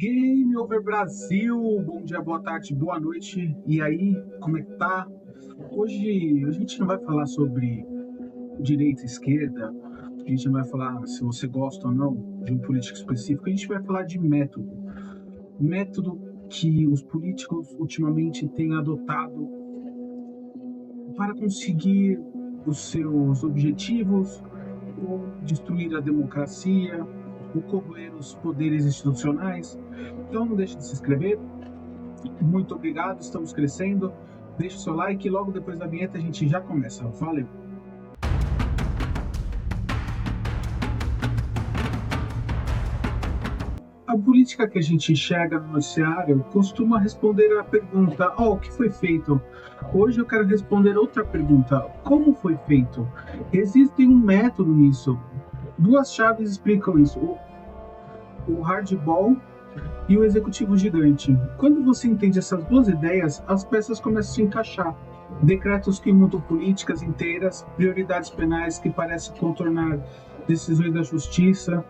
Game Over Brasil, bom dia, boa tarde, boa noite. E aí, como é que tá? Hoje a gente não vai falar sobre direita e esquerda, a gente não vai falar se você gosta ou não de um político específico, a gente vai falar de método. Método que os políticos ultimamente têm adotado para conseguir os seus objetivos, ou destruir a democracia, ou corroer os poderes institucionais. Então não deixe de se inscrever. Muito obrigado, estamos crescendo. Deixe o seu like e logo depois da vinheta a gente já começa. Valeu! A política que a gente enxerga no noticiário costuma responder à pergunta: o que foi feito? Hoje eu quero responder outra pergunta: como foi feito? Existe um método nisso. Duas chaves explicam isso: o hardball e o executivo gigante. Quando você entende essas duas ideias, as peças começam a se encaixar. Decretos que mudam políticas inteiras, prioridades penais que parecem contornar decisões da justiça,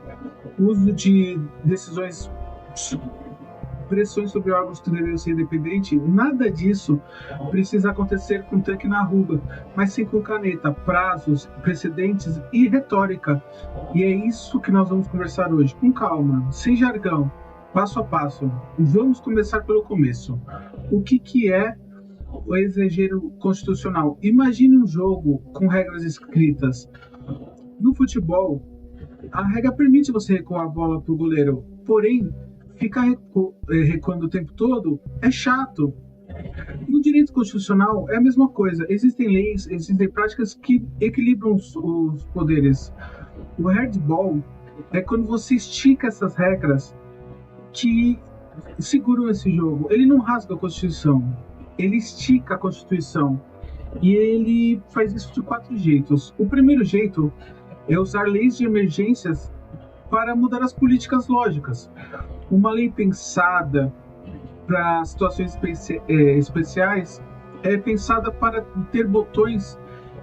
uso de decisões, pressões sobre órgãos que deveriam ser independentes. Nada disso precisa acontecer com tanque na rua, mas sim com caneta, prazos, precedentes e retórica. E é isso que nós vamos conversar hoje, com calma, sem jargão, passo a passo. Vamos começar pelo começo. O que é o exagero constitucional? Imagine um jogo com regras escritas. No futebol, a regra permite você recuar a bola para o goleiro, porém, ficar recuando o tempo todo é chato. No direito constitucional é a mesma coisa. Existem leis, existem práticas que equilibram os poderes. O hardball é quando você estica essas regras que seguram esse jogo. Ele não rasga a Constituição, ele estica a Constituição. E ele faz isso de 4 jeitos. O primeiro jeito é usar leis de emergências para mudar as políticas lógicas. Uma lei pensada para situações especiais é pensada para ter botões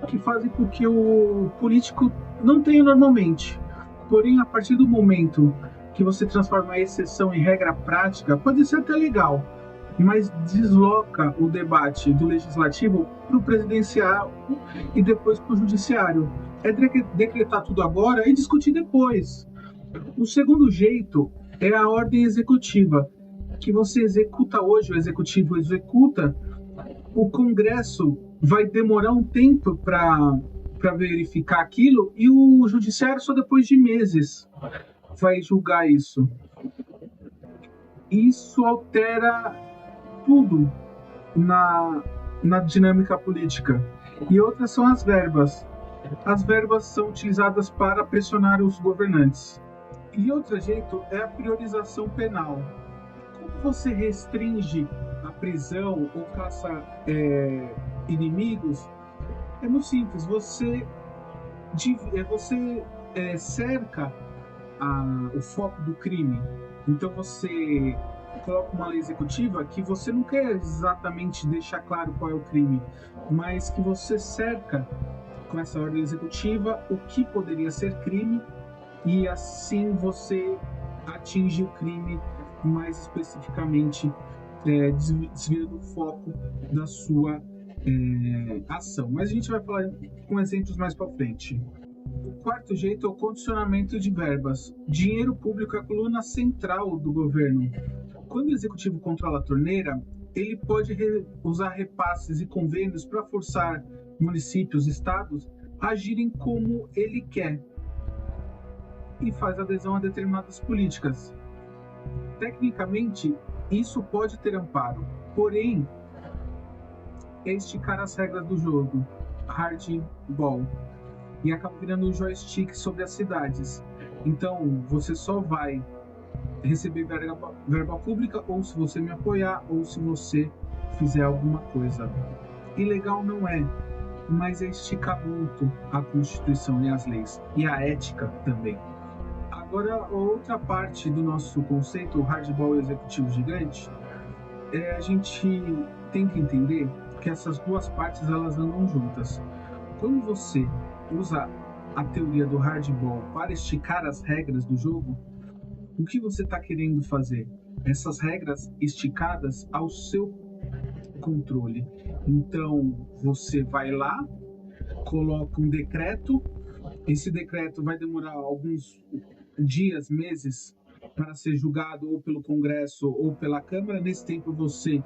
que fazem com que o político não tenha normalmente. Porém, a partir do momento que você transforma a exceção em regra prática, pode ser até legal, mas desloca o debate do legislativo para o presidencial e depois para o judiciário. É decretar tudo agora e discutir depois. O segundo jeito é a ordem executiva, que você executa hoje, o executivo executa, o Congresso vai demorar um tempo para verificar aquilo e o judiciário só depois de meses vai julgar isso. Isso altera tudo na dinâmica política. E outras são as verbas. As verbas são utilizadas para pressionar os governantes. E outro jeito é a priorização penal. Como você restringe a prisão ou caça inimigos? É muito simples. Você cerca o foco do crime. Então você coloca uma lei executiva que você não quer exatamente deixar claro qual é o crime, mas que você cerca com essa ordem executiva o que poderia ser crime, e assim você atinge o crime mais especificamente, desviando o foco da sua ação. Mas a gente vai falar com exemplos mais para frente. O quarto jeito é o condicionamento de verbas. Dinheiro público é a coluna central do governo. Quando o executivo controla a torneira, ele pode usar repasses e convênios para forçar municípios e estados a agirem como ele quer e faz adesão a determinadas políticas. Tecnicamente, isso pode ter amparo, porém, é esticar as regras do jogo, hardball, e acaba virando um joystick sobre as cidades. Então, você só vai receber verba pública ou se você me apoiar ou se você fizer alguma coisa. Ilegal não é, mas é esticar muito a Constituição e as leis, e a ética também. Agora, a outra parte do nosso conceito, o hardball e o executivo gigante, a gente tem que entender que essas duas partes elas andam juntas. Quando você usa a teoria do hardball para esticar as regras do jogo, O que você está querendo fazer? Essas regras esticadas ao seu controle. Então, você vai lá, coloca um decreto, esse decreto vai demorar alguns dias, meses, para ser julgado ou pelo Congresso ou pela Câmara. Nesse tempo, você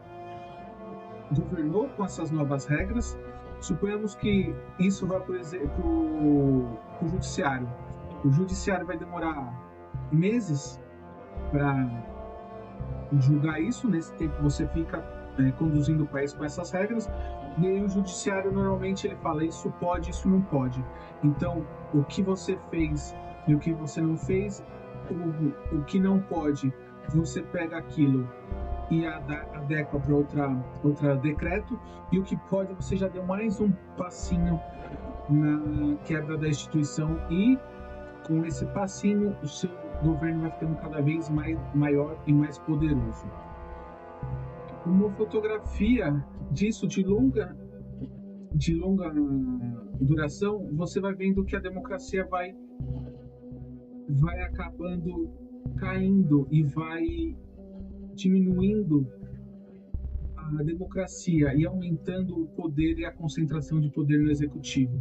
governou com essas novas regras. Suponhamos que isso vai para o Judiciário. O Judiciário vai demorar meses para julgar isso. Nesse tempo você fica conduzindo o país com essas regras, e aí o Judiciário normalmente ele fala isso pode, isso não pode. Então, o que você fez e o que você não fez, o que não pode, você pega aquilo e adequa para outra decreto, e o que pode, você já deu mais um passinho na quebra da instituição, e com esse passinho o seu governo vai ficando cada vez maior e mais poderoso. Uma fotografia disso de longa duração, você vai vendo que a democracia vai acabando caindo e vai diminuindo a democracia e aumentando o poder e a concentração de poder no executivo.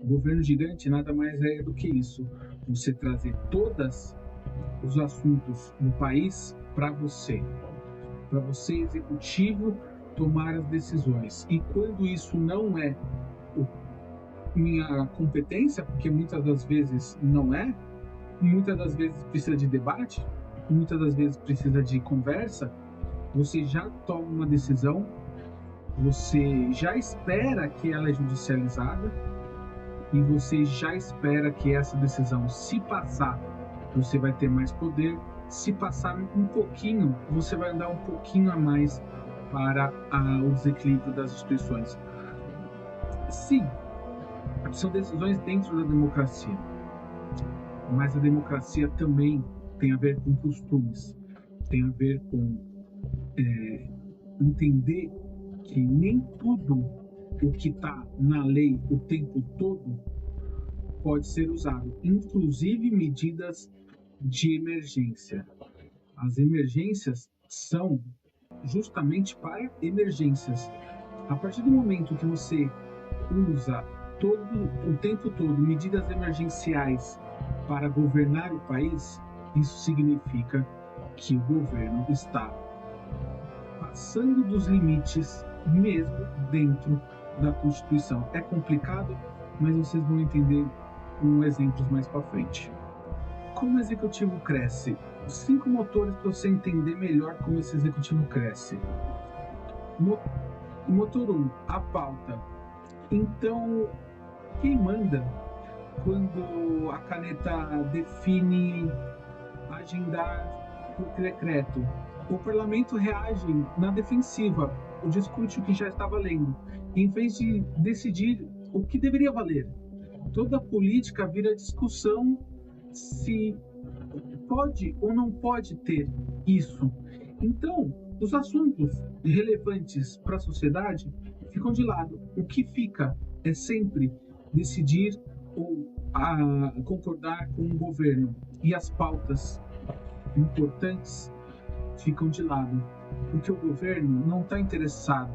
O governo gigante nada mais é do que isso: você trazer todos os assuntos do país para você executivo tomar as decisões. E quando isso não é minha competência, porque muitas das vezes não é, muitas das vezes precisa de debate, muitas das vezes precisa de conversa, você já toma uma decisão, você já espera que ela é judicializada e você já espera que essa decisão, se passar, você vai ter mais poder. Se passar um pouquinho, você vai andar um pouquinho a mais para o desequilíbrio das instituições. Sim, são decisões dentro da democracia, mas a democracia também tem a ver com costumes, tem a ver com entender que nem tudo o que está na lei o tempo todo pode ser usado, inclusive medidas de emergência. As emergências são justamente para emergências. A partir do momento que você usa o tempo todo medidas emergenciais para governar o país, isso significa que o governo está passando dos limites, mesmo dentro da Constituição. É complicado, mas vocês vão entender com exemplos mais para frente. Como o executivo cresce? 5 motores para você entender melhor como esse executivo cresce. Motor 1, a pauta. Então, quem manda quando a caneta define agendar por decreto? O parlamento reage na defensiva, discute o que já está valendo, em vez de decidir o que deveria valer. Toda política vira discussão se pode ou não pode ter isso. Então, os assuntos relevantes para a sociedade ficam de lado. O que fica é sempre decidir ou concordar com o governo. E as pautas importantes ficam de lado. Porque o governo não está interessado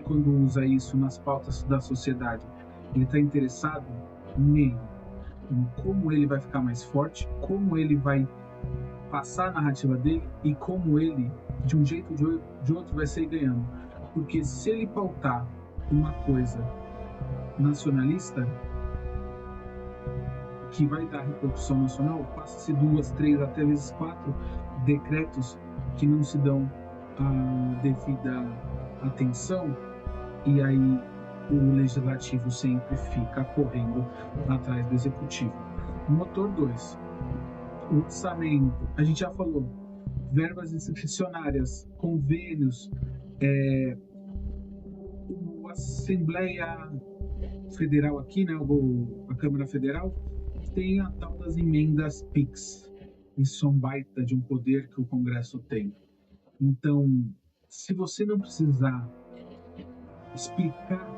quando usa isso nas pautas da sociedade. Ele está interessado nele, em como ele vai ficar mais forte, como ele vai passar a narrativa dele e como ele, de um jeito ou de outro, vai sair ganhando. Porque se ele pautar uma coisa nacionalista que vai dar repercussão nacional, passa-se 2, 3, até vezes 4 decretos que não se dão a devida atenção, e aí o legislativo sempre fica correndo atrás do executivo. Motor 2, orçamento. A gente já falou, verbas discricionárias, convênios, a Assembleia Federal aqui, né, a Câmara Federal, tem a tal das emendas PIX. Isso é um baita de um poder que o Congresso tem. Então, se você não precisar explicar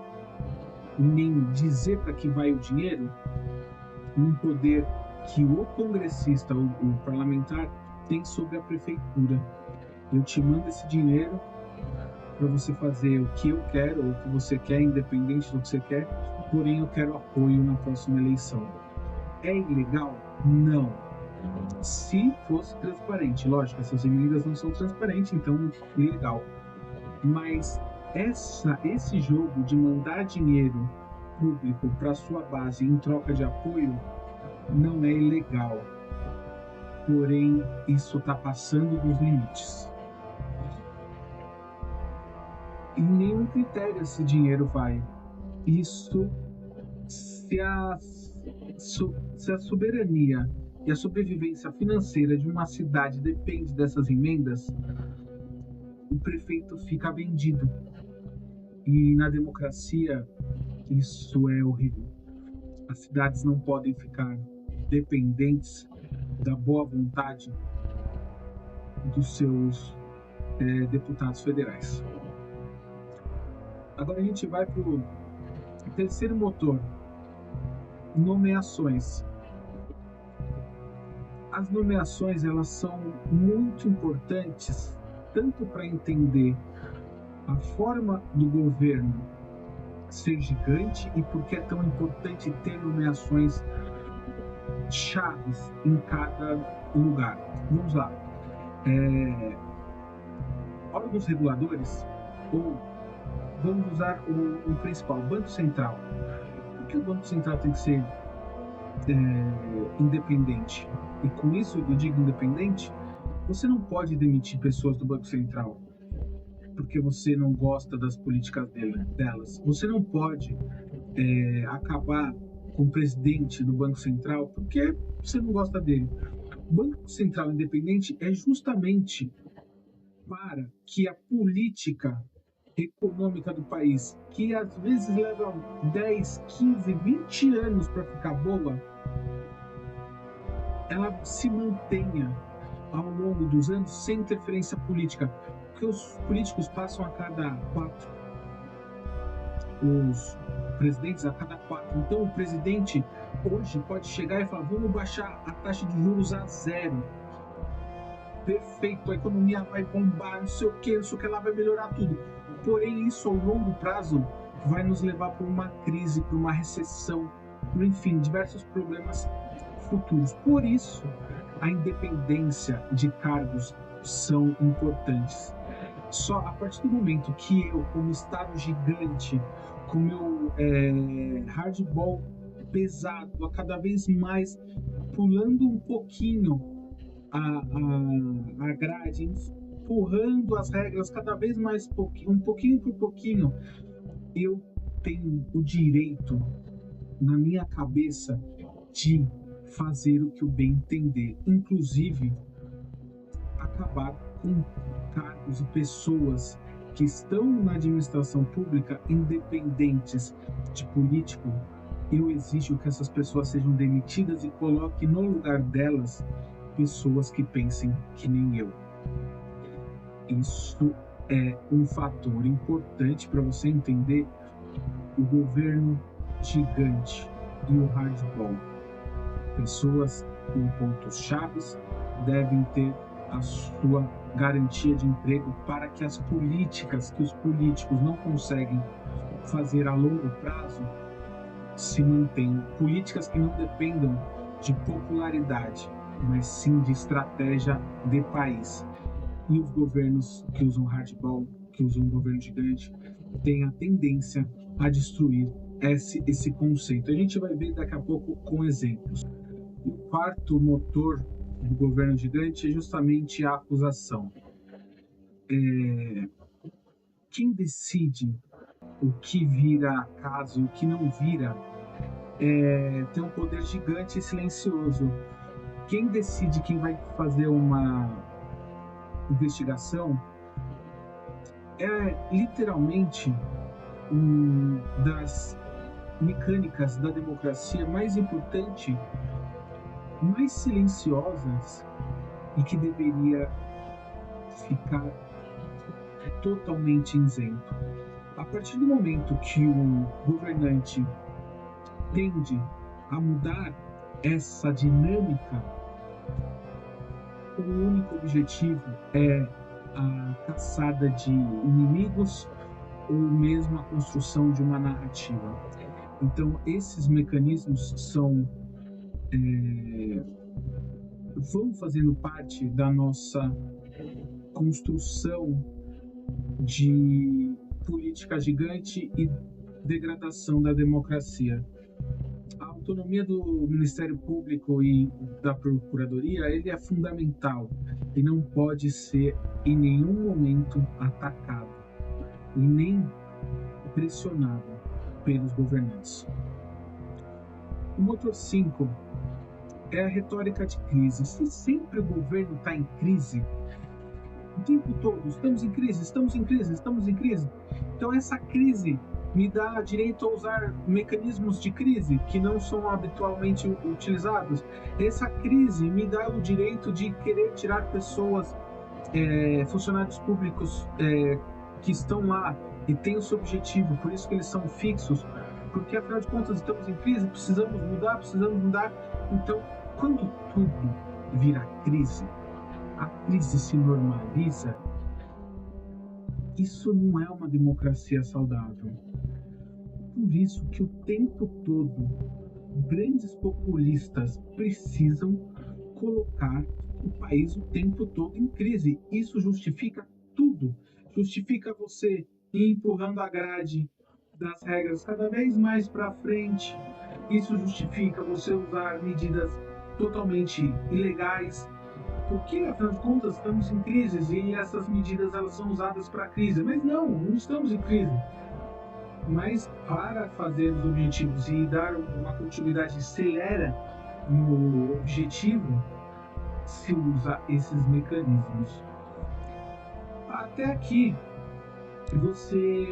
nem dizer para que vai o dinheiro, um poder que o congressista, o parlamentar, tem sobre a prefeitura. Eu te mando esse dinheiro para você fazer o que eu quero ou o que você quer, independente do que você quer, porém eu quero apoio na próxima eleição. É ilegal? Não. Se fosse transparente, lógico, essas emendas não são transparentes, então é ilegal. Mas esse jogo de mandar dinheiro público para sua base em troca de apoio não é ilegal. Porém, isso está passando dos limites. Em nenhum critério esse dinheiro vai. Isso, se a soberania e a sobrevivência financeira de uma cidade depende dessas emendas, o prefeito fica vendido. E na democracia, isso é horrível. As cidades não podem ficar dependentes da boa vontade dos seus deputados federais. Agora a gente vai para o terceiro motor, nomeações. As nomeações, elas são muito importantes, tanto para entender a forma do governo ser gigante e por que é tão importante ter nomeações chaves em cada lugar. Vamos lá. Órgãos reguladores, ou vamos usar o principal, o Banco Central. Por que o Banco Central tem que ser independente? E com isso eu digo independente, você não pode demitir pessoas do Banco Central porque você não gosta das políticas delas. Você não pode acabar com o presidente do Banco Central porque você não gosta dele. O Banco Central independente é justamente para que a política econômica do país, que às vezes leva 10, 15, 20 anos para ficar boa, ela se mantenha ao longo dos anos sem interferência política, porque os políticos passam a cada 4, os presidentes a cada 4. Então o presidente hoje pode chegar e falar: vamos baixar a taxa de juros a 0. Perfeito, a economia vai bombar, não sei o que lá, vai melhorar tudo. Porém, isso ao longo prazo vai nos levar para uma crise, para uma recessão, por enfim, diversos problemas futuros. Por isso, a independência de cargos são importantes. Só a partir do momento que eu, como Estado gigante, com meu hardball pesado, a cada vez mais pulando um pouquinho a grade, empurrando as regras cada vez mais um pouquinho por pouquinho, eu tenho o direito na minha cabeça de fazer o que eu bem entender, inclusive acabar com cargos e pessoas que estão na administração pública independentes de político. Eu exijo que essas pessoas sejam demitidas e coloque no lugar delas pessoas que pensem que nem eu. Isso é um fator importante para você entender o governo gigante e o hardball. Pessoas com pontos chaves devem ter a sua garantia de emprego para que as políticas que os políticos não conseguem fazer a longo prazo se mantenham. Políticas que não dependam de popularidade, mas sim de estratégia de país. E os governos que usam hardball, que usam um governo gigante, têm a tendência a destruir esse conceito. A gente vai ver daqui a pouco com exemplos. E o quarto motor do governo gigante é justamente a acusação. Quem decide o que vira caso e o que não vira tem um poder gigante e silencioso. Quem decide quem vai fazer uma investigação é literalmente uma das mecânicas da democracia mais importante, mais silenciosas e que deveria ficar totalmente isento. A partir do momento que o governante tende a mudar essa dinâmica, o único objetivo é a caçada de inimigos ou mesmo a construção de uma narrativa. Então, esses mecanismos vão fazendo parte da nossa construção de política gigante e degradação da democracia. A autonomia do Ministério Público e da Procuradoria ele é fundamental e não pode ser em nenhum momento atacado e nem pressionado pelos governantes. O motor 5 é a retórica de crise. Se sempre o governo está em crise, o tempo todo, estamos em crise, estamos em crise, estamos em crise. Então essa crise me dá direito a usar mecanismos de crise que não são habitualmente utilizados. Essa crise me dá o direito de querer tirar pessoas, funcionários públicos que estão lá e têm o seu objetivo, por isso que eles são fixos, porque afinal de contas estamos em crise, precisamos mudar. Então, quando tudo vira crise, a crise se normaliza, isso não é uma democracia saudável. Por isso que o tempo todo grandes populistas precisam colocar o país o tempo todo em crise. Isso justifica tudo. Justifica você ir empurrando a grade das regras cada vez mais para frente. Isso justifica você usar medidas totalmente ilegais, porque afinal de contas estamos em crise e essas medidas elas são usadas para a crise. Mas não estamos em crise. Mas para fazer os objetivos e dar uma continuidade celera no objetivo, se usa esses mecanismos. Até aqui você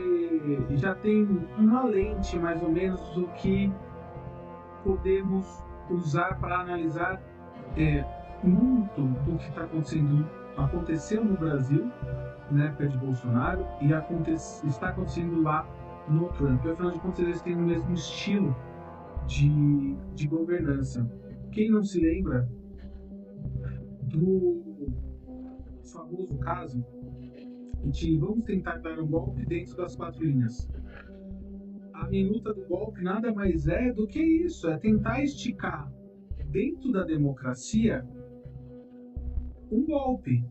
já tem uma lente mais ou menos do que podemos usar para analisar muito do que aconteceu no Brasil na época de Bolsonaro e está acontecendo lá no Trump. Afinal de contas, eles têm o mesmo estilo de governança. Quem não se lembra do famoso caso de vamos tentar dar um golpe dentro das 4 linhas? A minuta do golpe nada mais é do que isso, é tentar esticar dentro da democracia um golpe.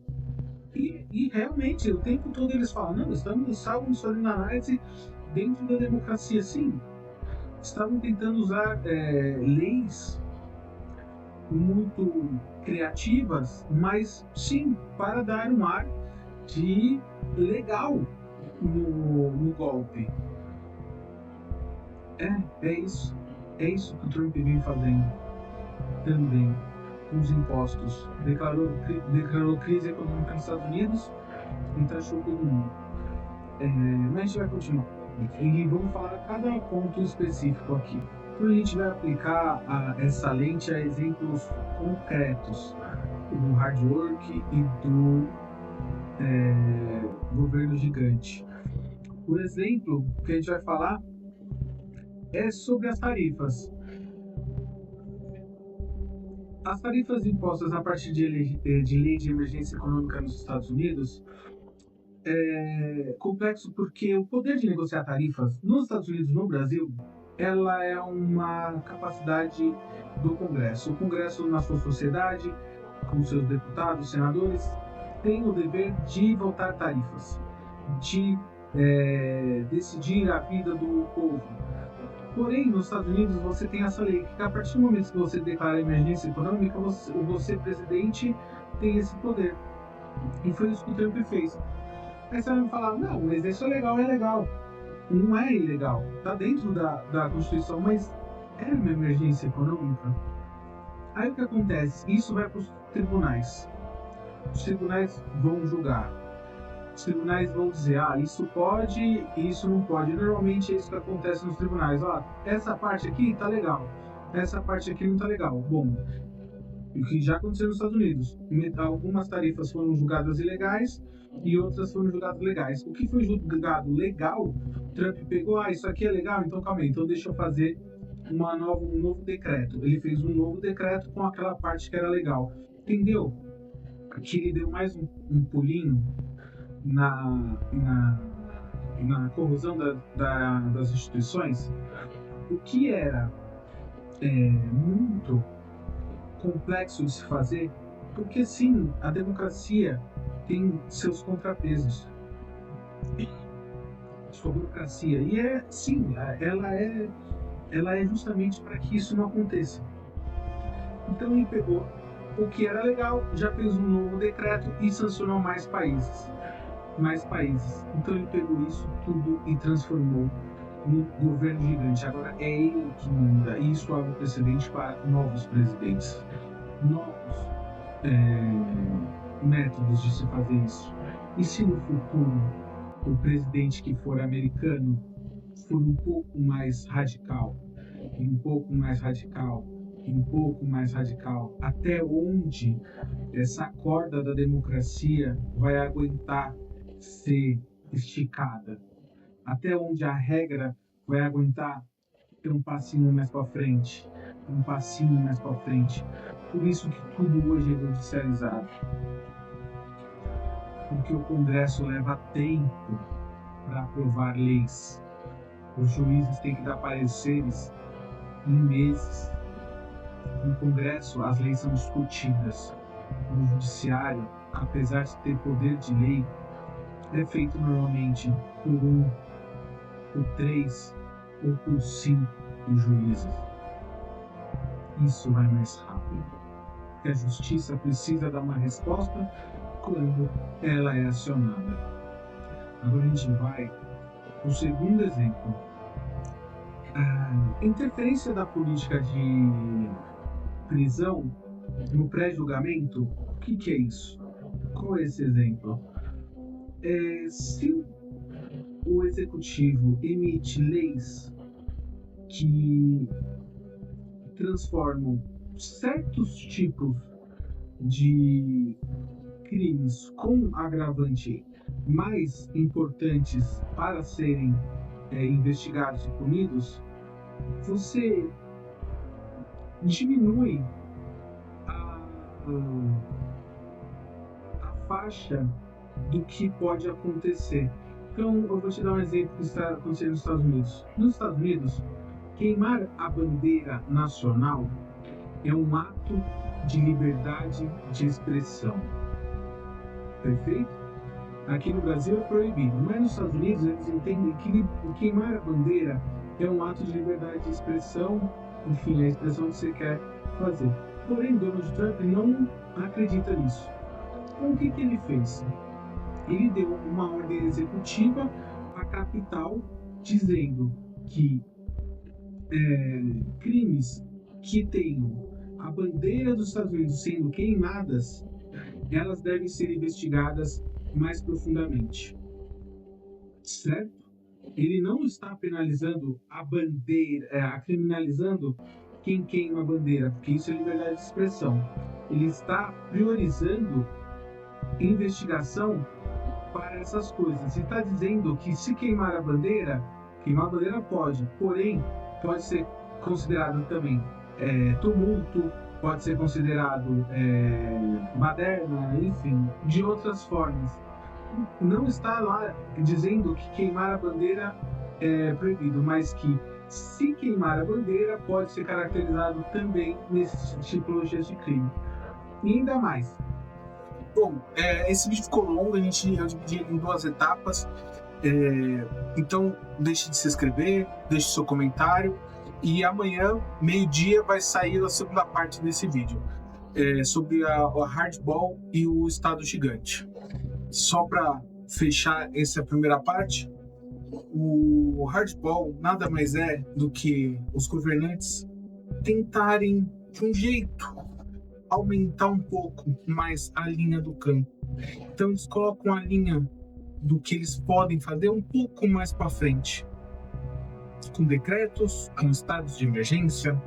E realmente, o tempo todo eles falam, não, estamos fazendo análise dentro da democracia. Sim, estavam tentando usar leis muito criativas, mas sim, para dar um ar de legal no golpe. É isso que o Trump vem fazendo também com os impostos. Declarou crise econômica nos Estados Unidos e taxou todo mundo. Mas a gente vai continuar. E vamos falar cada ponto específico aqui. Então a gente vai aplicar essa lente a exemplos concretos do hard work e do governo gigante. O exemplo que a gente vai falar é sobre as tarifas. As tarifas impostas a partir de lei de emergência econômica nos Estados Unidos é complexo porque o poder de negociar tarifas nos Estados Unidos e no Brasil ela é uma capacidade do Congresso. O Congresso, na sua sociedade, com seus deputados, senadores, tem o dever de votar tarifas, de decidir a vida do povo. Porém, nos Estados Unidos, você tem essa lei que a partir do momento que você declara emergência econômica, você presidente, tem esse poder. E foi isso que o Trump fez. Aí você vai me falar, não, mas isso é legal. Não é ilegal. Está dentro da Constituição, mas é uma emergência econômica. Aí o que acontece? Isso vai para os tribunais. Os tribunais vão julgar. Os tribunais vão dizer, isso pode e isso não pode. Normalmente é isso que acontece nos tribunais. Essa parte aqui tá legal, essa parte aqui não tá legal. Bom, o que já aconteceu nos Estados Unidos, algumas tarifas foram julgadas ilegais e outras foram julgadas legais. O que foi julgado legal, Trump pegou, isso aqui é legal, então calma aí, então deixa eu fazer um novo decreto. Ele fez um novo decreto com aquela parte que era legal. Entendeu? que ele deu mais um pulinho na corrosão das instituições, o que era muito complexo de se fazer, porque sim, a democracia tem seus contrapesos, sua burocracia, e sim, ela é justamente para que isso não aconteça. Então ele pegou o que era legal, já fez um novo decreto e sancionou mais países. Então ele pegou isso tudo e transformou num governo gigante. Agora é ele que manda. E isso abre precedente para novos presidentes, novos métodos de se fazer isso. E se no futuro o presidente que for americano for um pouco mais radical, um pouco mais radical, um pouco mais radical, até onde essa corda da democracia vai aguentar ser esticada, até onde a regra vai aguentar ter um passinho mais para frente, um passinho mais para frente. Por isso que tudo hoje é judicializado, porque o Congresso leva tempo para aprovar leis. Os juízes têm que dar pareceres em meses. No Congresso, as leis são discutidas. No Judiciário, apesar de ter poder de lei, é feito normalmente por 1, por 3 ou por 5 juízes. Isso vai mais rápido, porque a justiça precisa dar uma resposta quando ela é acionada. Agora a gente vai para o segundo exemplo. A interferência da política de prisão no pré-julgamento. O que é isso? Qual é esse exemplo? Se o executivo emite leis que transformam certos tipos de crimes com agravante mais importantes para serem investigados e punidos, você diminui a faixa do que pode acontecer. Então, eu vou te dar um exemplo que está acontecendo nos Estados Unidos. Nos Estados Unidos, queimar a bandeira nacional é um ato de liberdade de expressão. Perfeito? Aqui no Brasil é proibido, mas nos Estados Unidos eles entendem que queimar a bandeira é um ato de liberdade de expressão, enfim, a expressão que você quer fazer. Porém, Donald Trump não acredita nisso. Então, o que ele fez? Ele deu uma ordem executiva à capital dizendo que crimes que tenham a bandeira dos Estados Unidos sendo queimadas, elas devem ser investigadas mais profundamente. Certo? Ele não está penalizando a bandeira, criminalizando quem queima a bandeira, porque isso é liberdade de expressão. Ele está priorizando investigação para essas coisas. E está dizendo que se queimar a bandeira pode, porém pode ser considerado também tumulto, pode ser considerado baderna, enfim, de outras formas. Não está lá dizendo que queimar a bandeira é proibido, mas que se queimar a bandeira pode ser caracterizado também nesse tipologia de crime. E ainda mais. Bom, esse vídeo ficou longo, eu dividi ele em 2 etapas. Então, deixe de se inscrever, deixe seu comentário. E amanhã, meio-dia, vai sair a segunda parte desse vídeo. Sobre a hardball e o Estado gigante. Só para fechar essa primeira parte, o hardball nada mais é do que os governantes tentarem, de um jeito, aumentar um pouco mais a linha do campo. Então eles colocam a linha do que eles podem fazer um pouco mais para frente, com decretos, com estados de emergência,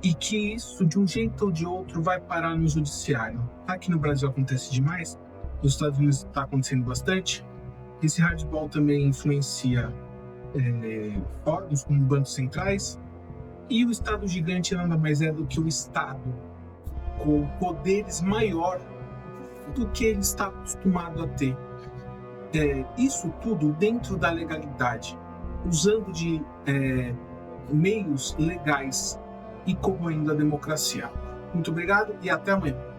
e que isso, de um jeito ou de outro, vai parar no judiciário. Aqui no Brasil acontece demais, nos Estados Unidos está acontecendo bastante. Esse hardball também influencia órgãos como bancos centrais, e o Estado gigante nada mais é do que o Estado com poderes maior do que ele está acostumado a ter. Isso tudo dentro da legalidade, usando de meios legais e corroendo a democracia. Muito obrigado e até amanhã.